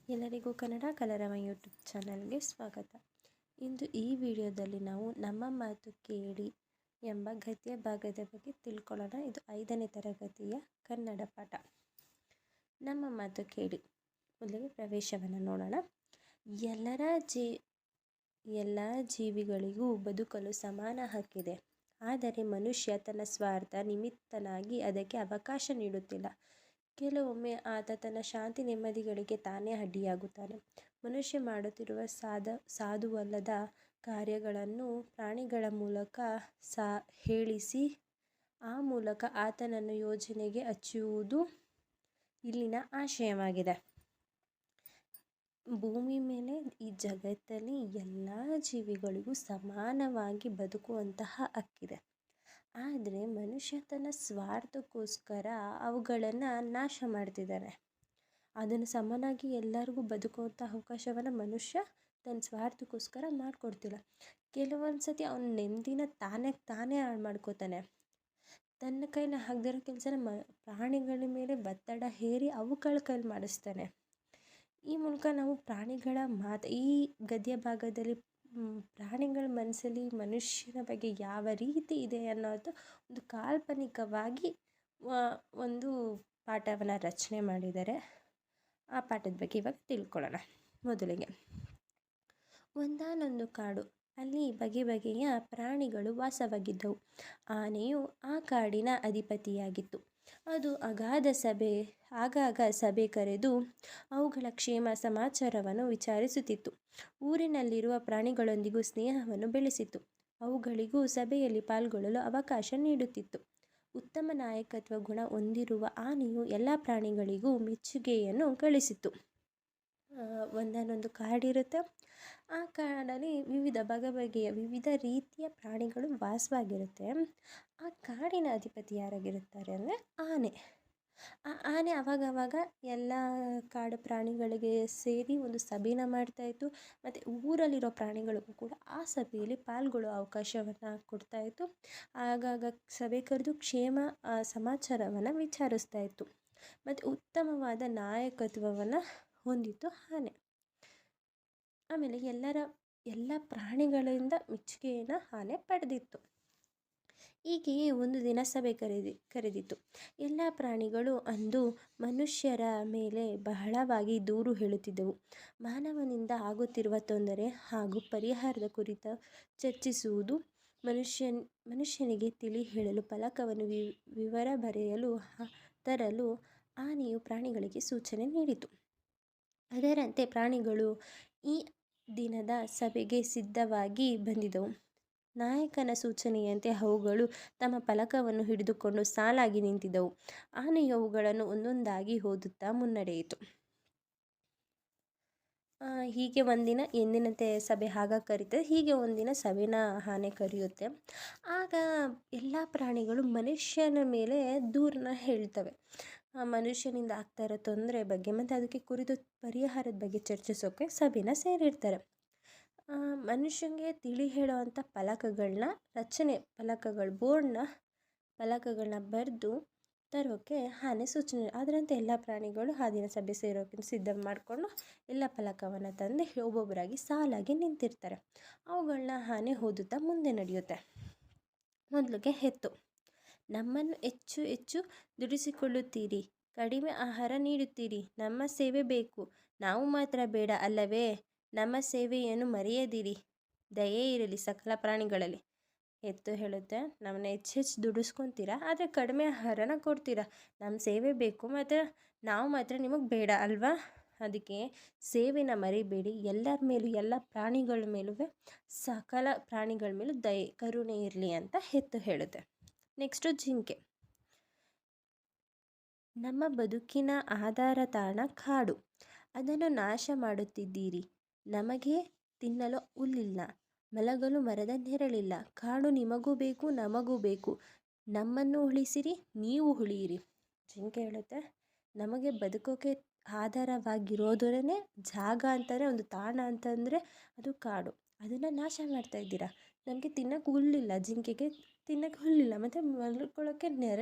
ಎಲ್ಲರಿಗೂ ಕನ್ನಡ ಕಲರವ ಯೂಟ್ಯೂಬ್ ಚಾನಲ್ಗೆ ಸ್ವಾಗತ. ಇಂದು ಈ ವಿಡಿಯೋದಲ್ಲಿ ನಾವು ನಮ್ಮ ಮಾತು ಕೇಳಿ ಎಂಬ ಗದ್ಯ ಭಾಗದ ಬಗ್ಗೆ ತಿಳ್ಕೊಳ್ಳೋಣ. ಇದು 5ನೇ ತರಗತಿಯ ಕನ್ನಡ ಪಾಠ. ನಮ್ಮ ಮಾತು ಕೇಳಿ. ಮೊದಲಿಗೆ ಪ್ರವೇಶವನ್ನು ನೋಡೋಣ. ಎಲ್ಲ ಜೀವಿಗಳಿಗೂ ಬದುಕಲು ಸಮಾನ ಹಕ್ಕಿದೆ. ಆದರೆ ಮನುಷ್ಯ ತನ್ನ ಸ್ವಾರ್ಥ ನಿಮಿತ್ತನಾಗಿ ಅದಕ್ಕೆ ಅವಕಾಶ ನೀಡುತ್ತಿಲ್ಲ. ಕೆಲವೊಮ್ಮೆ ಆತ ತನ್ನ ಶಾಂತಿ ನೆಮ್ಮದಿಗಳಿಗೆ ತಾನೇ ಅಡ್ಡಿಯಾಗುತ್ತಾನೆ. ಮನುಷ್ಯ ಮಾಡುತ್ತಿರುವ ಸಾಧುವಲ್ಲದ ಕಾರ್ಯಗಳನ್ನು ಪ್ರಾಣಿಗಳ ಮೂಲಕ ಹೇಳಿಸಿ ಆ ಮೂಲಕ ಆತನನ್ನು ಯೋಜನೆಗೆ ಹಚ್ಚುವುದು ಇಲ್ಲಿನ ಆಶಯವಾಗಿದೆ. ಭೂಮಿ ಮೇಲೆ ಈ ಜಗತ್ತಲ್ಲಿ ಎಲ್ಲ ಜೀವಿಗಳಿಗೂ ಸಮಾನವಾಗಿ ಬದುಕುವಂತಹ ಹಕ್ಕಿದೆ. ಆದರೆ ಮನುಷ್ಯ ತನ್ನ ಸ್ವಾರ್ಥಕ್ಕೋಸ್ಕರ ಅವುಗಳನ್ನು ನಾಶ ಮಾಡ್ತಿದ್ದಾನೆ. ಅದನ್ನು ಸಮನಾಗಿ ಎಲ್ಲರಿಗೂ ಬದುಕುವಂಥ ಅವಕಾಶವನ್ನು ಮನುಷ್ಯ ತನ್ನ ಸ್ವಾರ್ಥಕ್ಕೋಸ್ಕರ ಮಾಡಿಕೊಡ್ತಿಲ್ಲ. ಕೆಲವೊಂದು ಸತಿ ಅವನ ನೆಮ್ಮದಿನ ತಾನೇ ಹಾಳು ಮಾಡ್ಕೋತಾನೆ. ತನ್ನ ಕೈಲಿ ಆಗದಿರೋ ಕೆಲಸನ ಪ್ರಾಣಿಗಳ ಮೇಲೆ ಒತ್ತಡ ಹೇರಿ ಅವುಗಳ ಕೈಲಿ ಮಾಡಿಸ್ತಾನೆ. ಈ ಮೂಲಕ ನಾವು ಪ್ರಾಣಿಗಳ ಈ ಗದ್ಯ ಭಾಗದಲ್ಲಿ ಪ್ರಾಣಿಗಳ ಮನಸ್ಸಲ್ಲಿ ಮನುಷ್ಯನ ಬಗ್ಗೆ ಯಾವ ರೀತಿ ಇದೆ ಅನ್ನೋದು ಒಂದು ಕಾಲ್ಪನಿಕವಾಗಿ ಒಂದು ಪಾಠವನ್ನು ರಚನೆ ಮಾಡಿದ್ದಾರೆ. ಆ ಪಾಠದ ಬಗ್ಗೆ ಇವಾಗ ತಿಳ್ಕೊಳ್ಳೋಣ. ಮೊದಲಿಗೆ, ಒಂದಾನೊಂದು ಕಾಡು. ಅಲ್ಲಿ ಬಗೆ ಬಗೆಯ ಪ್ರಾಣಿಗಳು ವಾಸವಾಗಿದ್ದವು. ಆನೆಯು ಆ ಕಾಡಿನ ಅಧಿಪತಿಯಾಗಿತ್ತು. ಅದು ಆಗಾಗ ಸಭೆ ಕರೆದು ಅವುಗಳ ಕ್ಷೇಮ ಸಮಾಚಾರವನ್ನು ವಿಚಾರಿಸುತ್ತಿತ್ತು. ಊರಿನಲ್ಲಿರುವ ಪ್ರಾಣಿಗಳೊಂದಿಗೂ ಸ್ನೇಹವನ್ನು ಬೆಳೆಸಿತು. ಅವುಗಳಿಗೂ ಸಭೆಯಲ್ಲಿ ಪಾಲ್ಗೊಳ್ಳಲು ಅವಕಾಶ ನೀಡುತ್ತಿತ್ತು. ಉತ್ತಮ ನಾಯಕತ್ವ ಗುಣ ಹೊಂದಿರುವ ಆನೆಯು ಎಲ್ಲ ಪ್ರಾಣಿಗಳಿಗೂ ಮೆಚ್ಚುಗೆಯನ್ನು ಗಳಿಸಿತು. ಒಂದಾನೊಂದು ಕಾಡಿರುತ್ತೆ. ಆ ಕಾಡಲ್ಲಿ ವಿವಿಧ ರೀತಿಯ ಪ್ರಾಣಿಗಳು ವಾಸವಾಗಿರುತ್ತೆ. ಆ ಕಾಡಿನ ಅಧಿಪತಿ ಯಾರಾಗಿರುತ್ತಾರೆ ಅಂದರೆ ಆನೆ. ಆ ಆನೆ ಅವಾಗವಾಗ ಎಲ್ಲ ಕಾಡು ಪ್ರಾಣಿಗಳಿಗೆ ಸೇರಿ ಒಂದು ಸಭೆನ ಮಾಡ್ತಾಯಿತ್ತು. ಮತ್ತು ಊರಲ್ಲಿರೋ ಪ್ರಾಣಿಗಳಿಗೂ ಕೂಡ ಆ ಸಭೆಯಲ್ಲಿ ಪಾಲ್ಗೊಳ್ಳೋ ಅವಕಾಶವನ್ನು ಕೊಡ್ತಾಯಿತ್ತು. ಆಗಾಗ ಸಭೆ ಕರೆದು ಕ್ಷೇಮ ಸಮಾಚಾರವನ್ನು ವಿಚಾರಿಸ್ತಾ ಇತ್ತು. ಮತ್ತು ಉತ್ತಮವಾದ ನಾಯಕತ್ವವನ್ನು ಹೊಂದಿತ್ತು ಆನೆ. ಆಮೇಲೆ ಎಲ್ಲ ಪ್ರಾಣಿಗಳಿಂದ ಮೆಚ್ಚುಗೆಯನ್ನು ಆನೆ ಪಡೆದಿತ್ತು. ಹೀಗೆಯೇ ಒಂದು ದಿನ ಸಭೆ ಕರೆದಿತ್ತು. ಎಲ್ಲ ಪ್ರಾಣಿಗಳು ಅಂದು ಮನುಷ್ಯರ ಮೇಲೆ ಬಹಳವಾಗಿ ದೂರು ಹೇಳುತ್ತಿದ್ದವು. ಮಾನವನಿಂದ ಆಗುತ್ತಿರುವ ತೊಂದರೆ ಹಾಗೂ ಪರಿಹಾರದ ಕುರಿತು ಚರ್ಚಿಸುವುದು. ಮನುಷ್ಯನಿಗೆ ತಿಳಿ ಹೇಳಲು ಫಲಕವನ್ನು ವಿವರ ತರಲು ಆನೆಯು ಪ್ರಾಣಿಗಳಿಗೆ ಸೂಚನೆ ನೀಡಿತು. ಅದರಂತೆ ಪ್ರಾಣಿಗಳು ಈ ದಿನದ ಸಭೆಗೆ ಸಿದ್ಧವಾಗಿ ಬಂದಿದ್ದವು. ನಾಯಕನ ಸೂಚನೆಯಂತೆ ಅವುಗಳು ತಮ್ಮ ಫಲಕವನ್ನು ಹಿಡಿದುಕೊಂಡು ಸಾಲಾಗಿ ನಿಂತಿದ್ದವು. ಆನೆಯು ಅವುಗಳನ್ನು ಒಂದೊಂದಾಗಿ ಓದುತ್ತಾ ಮುನ್ನಡೆಯಿತು. ಹೀಗೆ ಒಂದಿನ ಎಂದಿನಂತೆ ಸಭೆ ಕರೀತದೆ. ಹೀಗೆ ಒಂದಿನ ಸಭೆನ ಆನೆ ಕರೆಯುತ್ತೆ. ಆಗ ಎಲ್ಲ ಪ್ರಾಣಿಗಳು ಮನುಷ್ಯನ ಮೇಲೆ ದೂರನ್ನ ಹೇಳ್ತವೆ. ಮನುಷ್ಯನಿಂದ ಆಗ್ತಾ ಇರೋ ತೊಂದರೆ ಬಗ್ಗೆ ಮತ್ತು ಅದಕ್ಕೆ ಕುರಿತು ಪರಿಹಾರದ ಬಗ್ಗೆ ಚರ್ಚಿಸೋಕ್ಕೆ ಸಭೆನ ಸೇರಿರ್ತಾರೆ. ಮನುಷ್ಯನಿಗೆ ತಿಳಿ ಹೇಳೋವಂಥ ಫಲಕಗಳನ್ನ ಬರೆದು ತರೋಕ್ಕೆ ಆನೆ ಸೂಚನೆ. ಅದರಂತೆ ಎಲ್ಲ ಪ್ರಾಣಿಗಳು ಆ ದಿನ ಸಭೆ ಸೇರೋಕ್ಕೆ ಸಿದ್ಧ ಮಾಡಿಕೊಂಡು ಎಲ್ಲ ಫಲಕವನ್ನು ತಂದು ಒಬ್ಬೊಬ್ಬರಾಗಿ ಸಾಲಾಗಿ ನಿಂತಿರ್ತಾರೆ. ಅವುಗಳನ್ನ ಆನೆ ಓದುತ್ತಾ ಮುಂದೆ ನಡೆಯುತ್ತೆ. ಮೊದಲಿಗೆ ಹೆತ್ತು. ನಮ್ಮನ್ನು ಹೆಚ್ಚು ಹೆಚ್ಚು ದುಡಿಸಿಕೊಳ್ಳುತ್ತೀರಿ, ಕಡಿಮೆ ಆಹಾರ ನೀಡುತ್ತೀರಿ, ನಮ್ಮ ಸೇವೆ ಬೇಕು, ನಾವು ಮಾತ್ರ ಬೇಡ ಅಲ್ಲವೇ? ನಮ್ಮ ಸೇವೆಯನ್ನು ಮರೆಯದಿರಿ, ದಯೆ ಇರಲಿ ಸಕಲ ಪ್ರಾಣಿಗಳಲ್ಲಿ. ಎತ್ತು ಹೇಳುತ್ತೆ, ನಮ್ಮನ್ನ ಹೆಚ್ಚು ದುಡಿಸ್ಕೊತೀರಾ, ಆದರೆ ಕಡಿಮೆ ಆಹಾರನ ಕೊಡ್ತೀರಾ. ನಮ್ಮ ಸೇವೆ ಬೇಕು ಮತ್ತು ನಾವು ಮಾತ್ರ ನಿಮಗೆ ಬೇಡ ಅಲ್ವಾ? ಅದಕ್ಕೆ ಸೇವೆನ ಮರಿಬೇಡಿ. ಎಲ್ಲರ ಮೇಲೂ ಎಲ್ಲ ಪ್ರಾಣಿಗಳ ಮೇಲೂ ಸಕಲ ಪ್ರಾಣಿಗಳ ಮೇಲೂ ದಯೆ ಕರುಣೆ ಇರಲಿ ಅಂತ ಎತ್ತು ಹೇಳುತ್ತೆ. ನೆಕ್ಸ್ಟು ಜಿಂಕೆ. ನಮ್ಮ ಬದುಕಿನ ಆಧಾರ ತಾಣ ಕಾಡು. ಅದನ್ನು ನಾಶ ಮಾಡುತ್ತಿದ್ದೀರಿ. ನಮಗೆ ತಿನ್ನಲು ಹುಲ್ಲಿಲ್ಲ, ಮಲಗಲು ಮರದ ನೆರಳಿಲ್ಲ. ಕಾಡು ನಿಮಗೂ ಬೇಕು, ನಮಗೂ ಬೇಕು. ನಮ್ಮನ್ನು ಉಳಿಸಿರಿ, ನೀವು ಉಳಿಯಿರಿ. ಜಿಂಕೆ ಹೇಳುತ್ತೆ, ನಮಗೆ ಬದುಕೋಕೆ ಆಧಾರವಾಗಿರೋದನ್ನೇ ಜಾಗ ಅಂತಂದರೆ, ಒಂದು ತಾಣ ಅಂತಂದರೆ ಅದು ಕಾಡು. ಅದನ್ನು ನಾಶ ಮಾಡ್ತಾ ಇದ್ದೀರಾ. ನಮಗೆ ತಿನ್ನೋಕೆ ಹುಲ್ಲಿಲ್ಲ, ಜಿಂಕೆಗೆ ತಿನ್ನೋಕೆ ಹುಲ್ಲಿಲ್ಲ, ಮತ್ತು ಮಲ್ಕೊಳ್ಳೋಕ್ಕೆ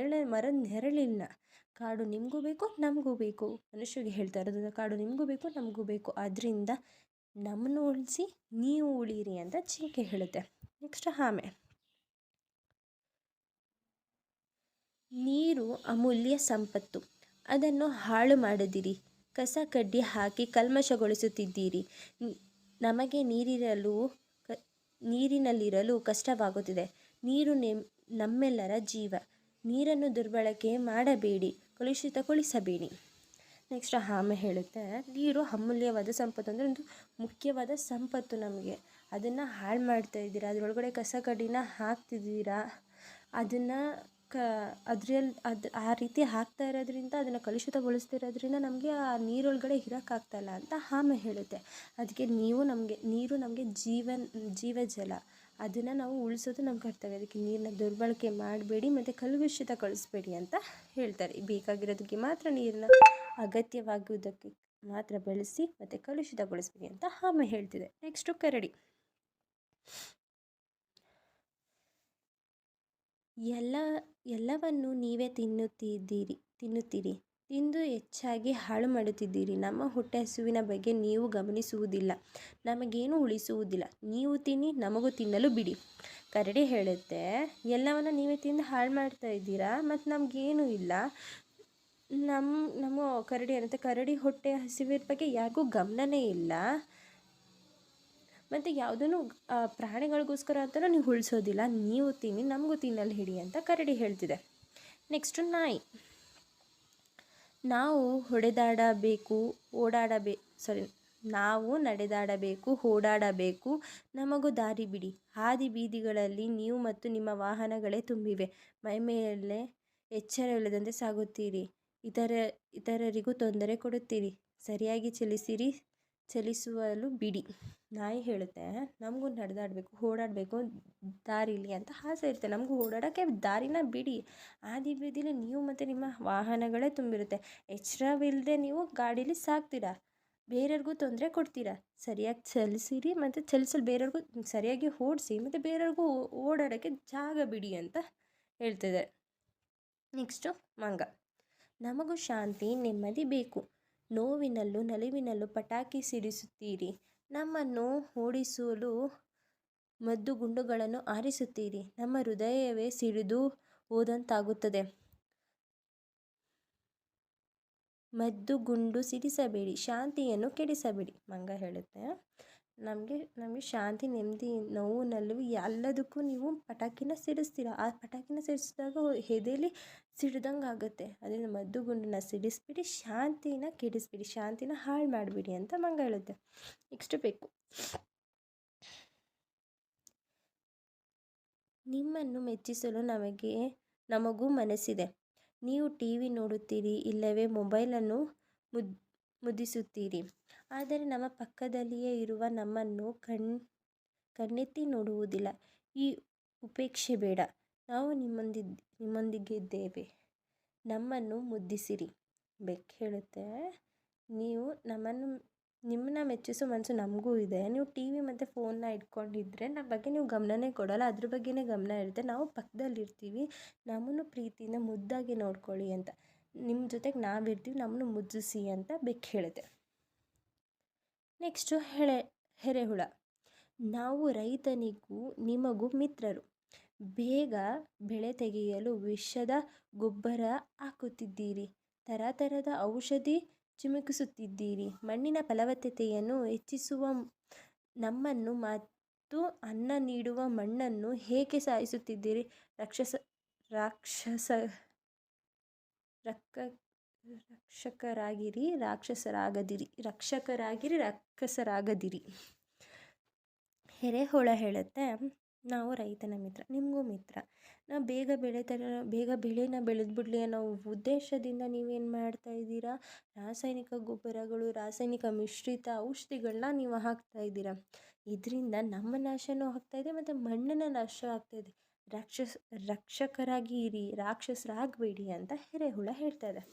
ಮರದ ನೆರಳಿಲ್ಲ. ಕಾಡು ನಿಮಗೂ ಬೇಕು, ನಮಗೂ ಬೇಕು. ಮನುಷ್ಯರಿಗೆ ಹೇಳ್ತಾ ಇರೋದು ಕಾಡು ನಿಮಗೂ ಬೇಕು, ನಮಗೂ ಬೇಕು. ಆದ್ದರಿಂದ ನಮ್ಮನ್ನು ಉಳಿಸಿ, ನೀವು ಉಳೀರಿ ಅಂತ ಜಿಂಕೆ ಹೇಳುತ್ತೆ. ನೆಕ್ಸ್ಟ್ ಆಮೆ. ನೀರು ಅಮೂಲ್ಯ ಸಂಪತ್ತು, ಅದನ್ನು ಹಾಳು ಮಾಡದಿರಿ. ಕಸ ಕಡ್ಡಿ ಹಾಕಿ ಕಲ್ಮಶಗೊಳಿಸುತ್ತಿದ್ದೀರಿ. ನಮಗೆ ನೀರಿನಲ್ಲಿರಲು ಕಷ್ಟವಾಗುತ್ತಿದೆ. ನೀರು ನಮ್ಮೆಲ್ಲರ ಜೀವ. ನೀರನ್ನು ದುರ್ಬಳಕೆ ಮಾಡಬೇಡಿ, ಕಲುಷಿತಗೊಳಿಸಬೇಡಿ. ನೆಕ್ಸ್ಟ್ ಆಮೆ ಹೇಳುತ್ತೆ, ನೀರು ಅಮೂಲ್ಯವಾದ ಸಂಪತ್ತು, ಅಂದರೆ ಒಂದು ಮುಖ್ಯವಾದ ಸಂಪತ್ತು ನಮಗೆ. ಅದನ್ನು ಹಾಳು ಮಾಡ್ತಾ ಇದ್ದೀರಾ, ಅದರೊಳಗಡೆ ಕಸ ಕಡ್ಡಿನ ಹಾಕ್ತಿದ್ದೀರಾ. ಅದನ್ನು ಆ ರೀತಿ ಹಾಕ್ತಾ ಇರೋದ್ರಿಂದ, ಅದನ್ನು ಕಲುಷಿತಗೊಳಿಸ್ತಿರೋದ್ರಿಂದ ನಮಗೆ ಆ ನೀರೊಳಗಡೆ ಇರೋಕ್ಕಾಗ್ತಾಯಿಲ್ಲ ಅಂತ ಆಮೆ ಹೇಳುತ್ತೆ. ಅದಕ್ಕೆ ನೀರು ನಮಗೆ ಜೀವಜಲ, ಅದನ್ನು ನಾವು ಉಳಿಸೋದು ನಮ್ಮ ಕರ್ತವ್ಯ. ಅದಕ್ಕೆ ನೀರನ್ನ ದುರ್ಬಳಕೆ ಮಾಡಬೇಡಿ ಮತ್ತು ಕಲುಷಿತಗೊಳಿಸಬೇಡಿ ಅಂತ ಹೇಳ್ತಾರೆ. ಬೇಕಾಗಿರೋದಕ್ಕೆ ಮಾತ್ರ ನೀರನ್ನ, ಅಗತ್ಯವಾಗುವುದಕ್ಕೆ ಮಾತ್ರ ಬಳಸಿ ಮತ್ತು ಕಲುಷಿತಗೊಳಿಸಬೇಡಿ ಅಂತ ಆಮೆ ಹೇಳ್ತಿದೆ. ನೆಕ್ಸ್ಟು ಕರಡಿ. ಎಲ್ಲವನ್ನು ನೀವೇ ತಿನ್ನುತ್ತೀರಿ, ತಿಂದು ಹೆಚ್ಚಾಗಿ ಹಾಳು ಮಾಡುತ್ತಿದ್ದೀರಿ. ನಮ್ಮ ಹೊಟ್ಟೆ ಹಸುವಿನ ಬಗ್ಗೆ ನೀವು ಗಮನಿಸುವುದಿಲ್ಲ, ನಮಗೇನು ಉಳಿಸುವುದಿಲ್ಲ. ನೀವು ತಿನ್ನಿ, ನಮಗೂ ತಿನ್ನಲು ಬಿಡಿ. ಕರಡಿ ಹೇಳುತ್ತೆ, ಎಲ್ಲವನ್ನು ನೀವೇ ತಿಂದು ಹಾಳು ಮಾಡ್ತಾ ಇದ್ದೀರಾ, ಮತ್ತು ನಮಗೇನು ಇಲ್ಲ. ನಮ್ಮ ಕರಡಿ ಅನ್ನುತ್ತೆ, ಕರಡಿ ಹೊಟ್ಟೆ ಹಸಿವಿನ ಬಗ್ಗೆ ಯಾರಿಗೂ ಗಮನನೇ ಇಲ್ಲ, ಮತ್ತು ಯಾವುದನ್ನು ಪ್ರಾಣಿಗಳಿಗೋಸ್ಕರ ಅಂತಲೂ ನೀವು ಉಳಿಸೋದಿಲ್ಲ. ನೀವು ತಿನ್ನಿ, ನಮಗೂ ತಿನ್ನಲು ಹಿಡಿ ಅಂತ ಕರಡಿ ಹೇಳ್ತಿದೆ. ನೆಕ್ಸ್ಟು ನಾಯಿ. ನಾವು ನಡೆದಾಡಬೇಕು, ಓಡಾಡಬೇಕು, ನಮಗೂ ದಾರಿ ಬಿಡಿ. ಹಾದಿ ಬೀದಿಗಳಲ್ಲಿ ನೀವು ಮತ್ತು ನಿಮ್ಮ ವಾಹನಗಳೇ ತುಂಬಿವೆ. ಮೈಮೇಲೆ ಎಚ್ಚರವಿಲ್ಲದಂತೆ ಸಾಗುತ್ತೀರಿ, ಇತರರಿಗೂ ತೊಂದರೆ ಕೊಡುತ್ತೀರಿ. ಸರಿಯಾಗಿ ಚಲಿಸಲು ಬಿಡಿ. ನಾಯಿ ಹೇಳುತ್ತೆ, ನಮಗೂ ನಡೆದಾಡಬೇಕು, ಓಡಾಡಬೇಕು, ದಾರಿಲಿ ಅಂತ ಆಸೆ ಇರುತ್ತೆ. ನಮಗೂ ಓಡಾಡೋಕ್ಕೆ ದಾರಿನ ಬಿಡಿ. ಹಾದಿ ಬೀದಿಲಿ ನೀವು ಮತ್ತು ನಿಮ್ಮ ವಾಹನಗಳೇ ತುಂಬಿರುತ್ತೆ. ಎಚ್ಚರವಿಲ್ಲದೆ ನೀವು ಗಾಡೀಲಿ ಸಾಗ್ತೀರಾ, ಬೇರೆಯವ್ರಿಗೂ ತೊಂದರೆ ಕೊಡ್ತೀರಾ. ಸರಿಯಾಗಿ ಚಲಿಸಿರಿ, ಮತ್ತು ಚಲಿಸಲು ಬೇರೆಯವ್ರಿಗೂ ಸರಿಯಾಗಿ ಓಡಿಸಿ, ಮತ್ತು ಬೇರೆಯವ್ರಿಗೂ ಓಡಾಡೋಕ್ಕೆ ಜಾಗ ಬಿಡಿ ಅಂತ ಹೇಳ್ತಿದೆ. ನೆಕ್ಸ್ಟು ಮಂಗ. ನಮಗೂ ಶಾಂತಿ, ನೆಮ್ಮದಿ ಬೇಕು. ನೋವಿನಲ್ಲೂ ನಲಿವಿನಲ್ಲೂ ಪಟಾಕಿ ಸಿಡಿಸುತ್ತೀರಿ. ನಮ್ಮನ್ನು ಓಡಿಸಲು ಮದ್ದುಗುಂಡುಗಳನ್ನು ಹಾರಿಸುತ್ತೀರಿ. ನಮ್ಮ ಹೃದಯವೇ ಸಿಡಿದು ಹೋದಂತಾಗುತ್ತದೆ. ಮದ್ದುಗುಂಡು ಸಿಡಿಸಬೇಡಿ, ಶಾಂತಿಯನ್ನು ಕೆಡಿಸಬೇಡಿ. ಮಂಗ ಹೇಳುತ್ತೆ, ನಮಗೆ ಶಾಂತಿ, ನೆಮ್ಮದಿ, ನೋವು, ನಲಿವು ಎಲ್ಲದಕ್ಕೂ ನೀವು ಪಟಾಕಿನ ಸಿಡಿಸ್ತೀರ. ಆ ಪಟಾಕಿನ ಸಿಡಿಸಿದಾಗ ಎದೆಯಲ್ಲಿ ಸಿಡ್ದಂಗೆ ಆಗುತ್ತೆ. ಅದರಿಂದ ಮದ್ದುಗುಂಡನ್ನ ಸಿಡಿಸ್ಬಿಡಿ, ಶಾಂತಿನ ಕೆಡಿಸ್ಬಿಡಿ, ಶಾಂತಿನ ಹಾಳು ಮಾಡಿಬಿಡಿ ಅಂತ ಮಂಗ ಹೇಳುತ್ತೆ. ನೆಕ್ಸ್ಟ್ ಬೆಕ್ಕು. ನಿಮ್ಮನ್ನು ಮೆಚ್ಚಿಸಲು ನಮಗೂ ಮನಸ್ಸಿದೆ. ನೀವು TV ನೋಡುತ್ತೀರಿ, ಇಲ್ಲವೇ ಮೊಬೈಲನ್ನು ಮುದ್ದಿಸುತ್ತೀರಿ. ಆದರೆ ನಮ್ಮ ಪಕ್ಕದಲ್ಲಿಯೇ ಇರುವ ನಮ್ಮನ್ನು ಕಣ್ಣೆತ್ತಿ ನೋಡುವುದಿಲ್ಲ. ಈ ಉಪೇಕ್ಷೆ ಬೇಡ. ನಾವು ನಿಮ್ಮೊಂದಿಗಿದ್ದೇವೆ, ನಮ್ಮನ್ನು ಮುದ್ದಿಸಿರಿ. ಬೆಕ್ಕು ಹೇಳುತ್ತೆ, ನಿಮ್ಮನ್ನ ಮೆಚ್ಚಿಸೋ ಮನಸ್ಸು ನಮಗೂ ಇದೆ. ನೀವು TV ಮತ್ತು ಫೋನ್ನ ಇಟ್ಕೊಂಡಿದ್ರೆ ನಮ್ಮ ಬಗ್ಗೆ ನೀವು ಗಮನನೇ ಕೊಡೋಲ್ಲ, ಅದ್ರ ಬಗ್ಗೆನೇ ಗಮನ ಇರುತ್ತೆ. ನಾವು ಪಕ್ಕದಲ್ಲಿರ್ತೀವಿ, ನಮ್ಮನ್ನು ಪ್ರೀತಿಯಿಂದ ಮುದ್ದಾಗಿ ನೋಡ್ಕೊಳ್ಳಿ ಅಂತ. ನಿಮ್ಮ ಜೊತೆಗೆ ನಾವಿರ್ತೀವಿ, ನಮ್ಮನ್ನು ಮುದ್ದಿಸಿ ಅಂತ ಬೆಕ್ಕು ಹೇಳುತ್ತೆ. ನೆಕ್ಸ್ಟು ಎರೆಹುಳ. ನಾವು ರೈತನಿಗೂ ನಿಮಗೂ ಮಿತ್ರರು. ಬೇಗ ಬೆಳೆ ತೆಗೆಯಲು ವಿಷದ ಗೊಬ್ಬರ ಹಾಕುತ್ತಿದ್ದೀರಿ, ಥರದ ಔಷಧಿ ಚಿಮುಕಿಸುತ್ತಿದ್ದೀರಿ. ಮಣ್ಣಿನ ಫಲವತ್ತತೆಯನ್ನು ಹೆಚ್ಚಿಸುವ ನಮ್ಮನ್ನು ಮತ್ತು ಅನ್ನ ನೀಡುವ ಮಣ್ಣನ್ನು ಏಕೆ ಸಾಯಿಸುತ್ತಿದ್ದೀರಿ? ರಕ್ಷಕರಾಗಿರಿ, ರಾಕ್ಷಸರಾಗದಿರಿ. ಎರೆಹುಳ ಹೇಳುತ್ತೆ, ನಾವು ರೈತನ ಮಿತ್ರ, ನಿಮಗೂ ಮಿತ್ರ. ನಾವು ಬೇಗ ಬೆಳೆನ ಬೆಳೆದ್ಬಿಡ್ಲಿ ಅನ್ನೋ ಉದ್ದೇಶದಿಂದ ನೀವೇನು ಮಾಡ್ತಾ ಇದ್ದೀರಾ? ರಾಸಾಯನಿಕ ಗೊಬ್ಬರಗಳು, ರಾಸಾಯನಿಕ ಮಿಶ್ರಿತ ಔಷಧಿಗಳನ್ನ ನೀವು ಹಾಕ್ತಾ ಇದ್ದೀರಾ. ಇದರಿಂದ ನಮ್ಮ ನಾಶನೂ ಆಗ್ತಾಯಿದೆ ಮತ್ತು ಮಣ್ಣಿನ ನಾಶ ಆಗ್ತಾಯಿದೆ. ರಕ್ಷಕರಾಗಿ ಇರಿ, ರಾಕ್ಷಸರಾಗಬೇಡಿ ಅಂತ ಎರೆಹುಳ ಹೇಳ್ತಾ ಇದೆ.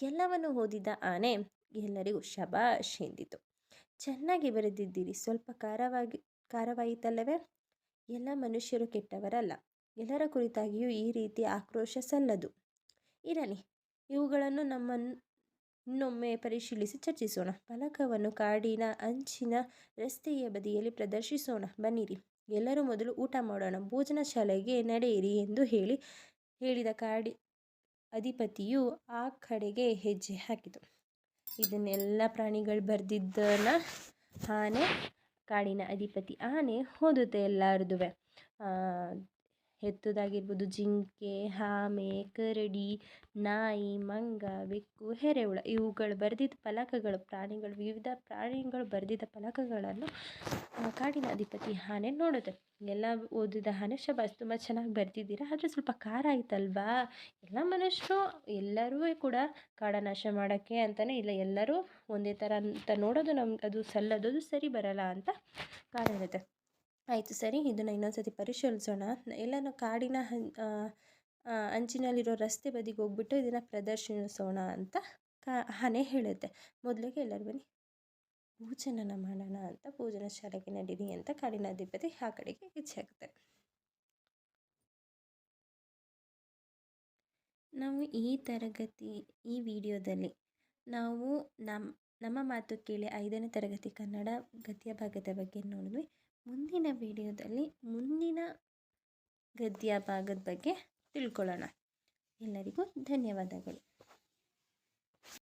ಎಲ್ಲವನ್ನು ಓದಿದ ಆನೆ ಎಲ್ಲರಿಗೂ ಶಬಾಷ್ ಎಂದಿತು. ಚೆನ್ನಾಗಿ ಬರೆದಿದ್ದೀರಿ, ಸ್ವಲ್ಪ ಖಾರವಾಯಿತಲ್ಲವೇ? ಎಲ್ಲ ಮನುಷ್ಯರು ಕೆಟ್ಟವರಲ್ಲ. ಎಲ್ಲರ ಕುರಿತಾಗಿಯೂ ಈ ರೀತಿ ಆಕ್ರೋಶ ಸಲ್ಲದು. ಇರಲಿ, ಇವುಗಳನ್ನು ಇನ್ನೊಮ್ಮೆ ಪರಿಶೀಲಿಸಿ ಚರ್ಚಿಸೋಣ. ಫಲಕವನ್ನು ಕಾಡಿನ ಅಂಚಿನ ರಸ್ತೆಯ ಬದಿಯಲ್ಲಿ ಪ್ರದರ್ಶಿಸೋಣ. ಬನ್ನಿರಿ, ಎಲ್ಲರೂ ಮೊದಲು ಊಟ ಮಾಡೋಣ, ಭೋಜನ ಶಾಲೆಗೆ ನಡೆಯಿರಿ ಎಂದು ಹೇಳಿದ ಅಧಿಪತಿಯು ಆ ಕಡೆಗೆ ಹೆಜ್ಜೆ ಹಾಕಿತು. ಇದನ್ನೆಲ್ಲ ಪ್ರಾಣಿಗಳು ಬರೆದಿದ್ದನ ಆನೆ, ಕಾಡಿನ ಅಧಿಪತಿ ಆನೆ ಓದುತ್ತೆ ಎಲ್ಲರದುವೆ. ಹೆತ್ತದಾಗಿರ್ಬೋದು, ಜಿಂಕೆ, ಆಮೆ, ಕರಡಿ, ನಾಯಿ, ಮಂಗ, ಬೆಕ್ಕು, ಎರೆಹುಳ ಇವುಗಳು ಬರೆದಿದ್ದ ಫಲಕಗಳು, ವಿವಿಧ ಪ್ರಾಣಿಗಳು ಬರೆದಿದ್ದ ಫಲಕಗಳನ್ನು ಕಾಡಿನ ಅಧಿಪತಿ ಆನೆ ನೋಡುತ್ತೆ. ಎಲ್ಲ ಓದಿದ ಆನೆ, ಶಬಾಸ್, ತುಂಬ ಚೆನ್ನಾಗಿ ಬರೆದಿದ್ದೀರಾ, ಆದರೆ ಸ್ವಲ್ಪ ಖಾರ ಆಯ್ತಲ್ವಾ? ಎಲ್ಲ ಮನುಷ್ಯರು ಎಲ್ಲರೂ ಕೂಡ ಕಾಡ ನಾಶ ಮಾಡೋಕ್ಕೆ ಅಂತಲೇ ಇಲ್ಲ, ಎಲ್ಲರೂ ಒಂದೇ ಥರ ಅಂತ ನೋಡೋದು ಅದು ಸಲ್ಲದು, ಅದು ಸರಿ ಬರಲ್ಲ ಅಂತ ಕಾಡ ಹೇಳುತ್ತೆ. ಆಯಿತು, ಸರಿ, ಇದನ್ನು ಇನ್ನೊಂದು ಸತಿ ಪರಿಶೀಲಿಸೋಣ. ಎಲ್ಲನೂ ಕಾಡಿನ ಅಂಚಿನಲ್ಲಿರೋ ರಸ್ತೆ ಬದಿಗೆ ಹೋಗ್ಬಿಟ್ಟು ಇದನ್ನು ಪ್ರದರ್ಶಿಸೋಣ ಅಂತ ಆನೆ ಹೇಳುತ್ತೆ. ಮೊದಲಿಗೆ ಎಲ್ಲರೂ ಬನ್ನಿ ಭೋಜನ ಮಾಡೋಣ ಅಂತ ಭೋಜನ ಶಾಲೆಗೆ ನಡೀರಿ ಅಂತ ಕಾಡಿನ ಅಧಿಪತಿ ಆ ಕಡೆಗೆ ಹೆಜ್ಜೆ ಹಾಕ್ತಾರೆ. ನಾವು ಈ ವಿಡಿಯೋದಲ್ಲಿ ನಾವು ನಮ್ಮ ಮಾತು ಕೇಳಿ 5ನೇ ತರಗತಿ ಕನ್ನಡ ಗದ್ಯ ಭಾಗದ ಬಗ್ಗೆ ನೋಡಿದ್ವಿ. ಮುಂದಿನ ವಿಡಿಯೋದಲ್ಲಿ ಮುಂದಿನ ಗದ್ಯ ಭಾಗದ ಬಗ್ಗೆ ತಿಳ್ಕೊಳ್ಳೋಣ. ಎಲ್ಲರಿಗೂ ಧನ್ಯವಾದಗಳು.